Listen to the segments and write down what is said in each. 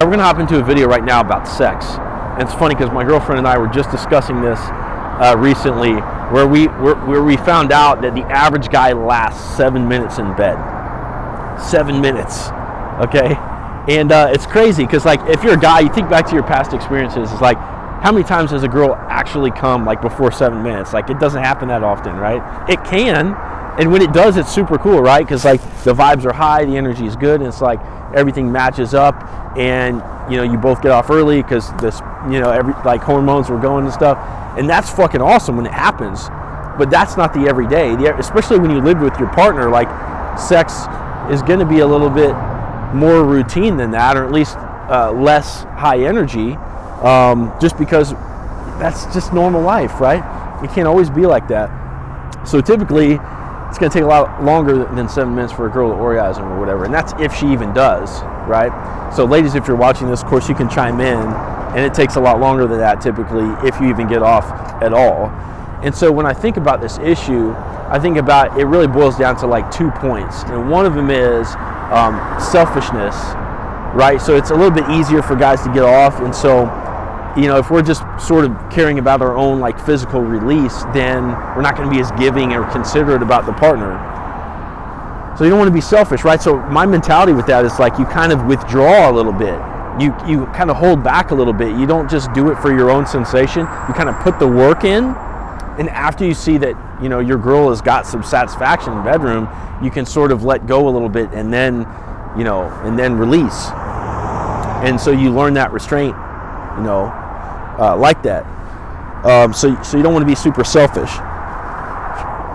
we're going to hop into a video right now about sex. And it's funny because my girlfriend and I were just discussing this recently, where we found out that the average guy lasts 7 minutes in bed. 7 minutes, okay? And it's crazy because, like, if you're a guy, you think back to your past experiences. It's like, how many times does a girl actually come like before 7 minutes? Like, it doesn't happen that often, right? It can, and when it does, it's super cool, right? Because, like, the vibes are high, the energy is good, and it's like everything matches up, and you both get off early because this, like hormones were going and stuff, and that's fucking awesome when it happens. But that's not the everyday. Especially when you live with your partner, like, sex is going to be a little bit more routine than that, or at least less high energy, just because that's just normal life, right? It can't always be like that. So typically, it's going to take a lot longer than 7 minutes for a girl to orgasm or whatever, and that's if she even does, right? So ladies, if you're watching this, of course, you can chime in, and it takes a lot longer than that typically if you even get off at all. And so when I think about this issue, I think about it really boils down to like 2 points, and one of them is selfishness, right? So it's a little bit easier for guys to get off, and so if we're just sort of caring about our own like physical release, then we're not going to be as giving or considerate about the partner. So you don't want to be selfish, right? So my mentality with that is like you kind of withdraw a little bit. You kind of hold back a little bit. You don't just do it for your own sensation. You kind of put the work in, and after you see that your girl has got some satisfaction in the bedroom, you can sort of let go a little bit and then release. And so you learn that restraint, like that. So you don't want to be super selfish.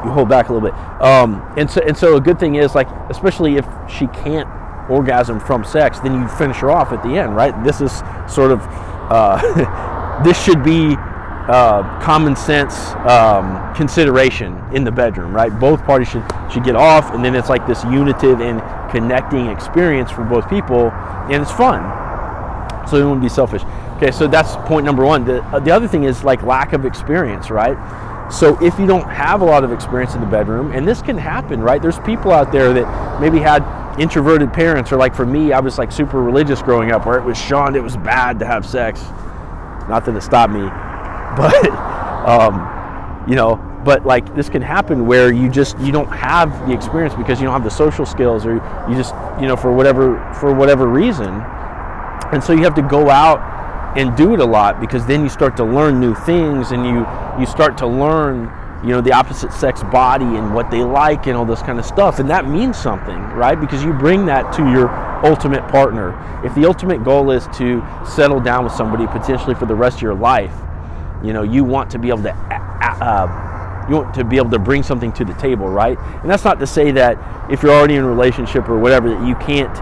You hold back a little bit. And so a good thing is, like, especially if she can't orgasm from sex, then you finish her off at the end, right? This is sort of this should be common sense consideration in the bedroom, right? Both parties should get off, and then it's like this unitive and connecting experience for both people, and it's fun. So you don't want to be selfish. Okay, so that's point number one. The other thing is like lack of experience, right? So if you don't have a lot of experience in the bedroom, and this can happen, right? There's people out there that maybe had introverted parents, or like for me, I was like super religious growing up, where it was shunned, it was bad to have sex. Not that it stopped me, but but like this can happen where you don't have the experience because you don't have the social skills, or you just for whatever reason, and so you have to go out and do it a lot, because then you start to learn new things, and you start to learn the opposite sex body and what they like and all this kind of stuff, and that means something, right? Because you bring that to your ultimate partner. If the ultimate goal is to settle down with somebody potentially for the rest of your life, you want to be able to bring something to the table, right? And that's not to say that if you're already in a relationship or whatever, that you can't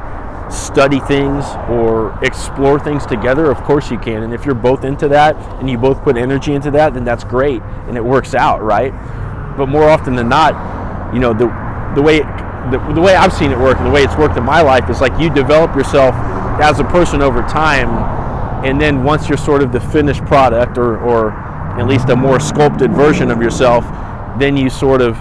study things or explore things together. Of course you can, and if you're both into that and you both put energy into that, then that's great and it works out, right? But more often than not, the way I've seen it work, and the way it's worked in my life, is like you develop yourself as a person over time, and then once you're sort of the finished product, or at least a more sculpted version of yourself, then you sort of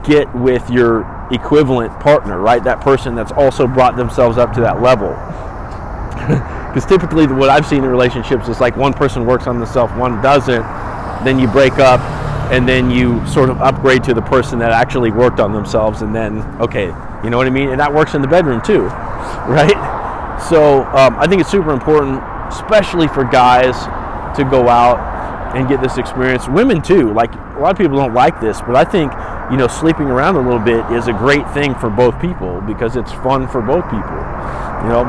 get with your equivalent partner, right? That person that's also brought themselves up to that level. Because typically what I've seen in relationships is like one person works on themselves, one doesn't, then you break up, and then you sort of upgrade to the person that actually worked on themselves, and then, okay, you know what I mean? And that works in the bedroom too, right? So I think it's super important, especially for guys, to go out and get this experience. Women too, like a lot of people don't like this, but I think sleeping around a little bit is a great thing for both people, because it's fun for both people.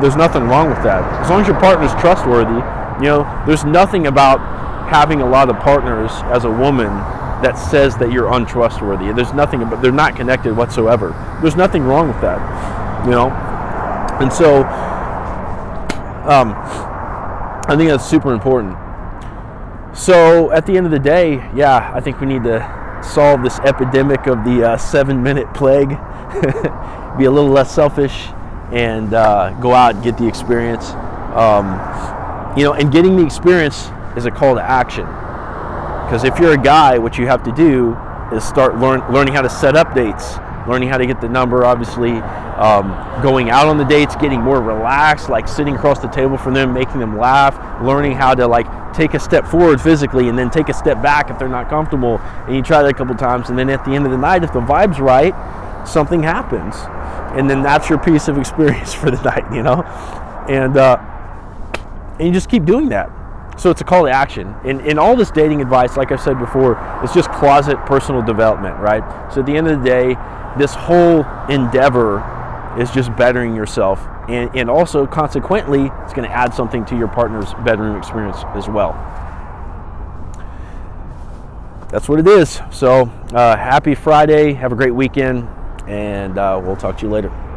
There's nothing wrong with that, as long as your partner's trustworthy. There's nothing about having a lot of partners as a woman that says that you're untrustworthy. There's nothing about, they're not connected whatsoever. There's nothing wrong with that, and so I think that's super important. So at the end of the day, yeah, I think we need to solve this epidemic of the 7 minute plague, be a little less selfish, and go out and get the experience. And getting the experience is a call to action. Because if you're a guy, what you have to do is start learning how to set up dates, learning how to get the number, obviously, going out on the dates, getting more relaxed, like sitting across the table from them, making them laugh, learning how to like take a step forward physically and then take a step back if they're not comfortable. And you try that a couple times, and then at the end of the night, if the vibe's right, something happens. And then that's your piece of experience for the night, you know? And you just keep doing that. So it's a call to action. And all this dating advice, like I've said before, is just closet personal development, right? So at the end of the day, this whole endeavor is just bettering yourself. And also, consequently, it's going to add something to your partner's bedroom experience as well. That's what it is. So happy Friday. Have a great weekend. And we'll talk to you later.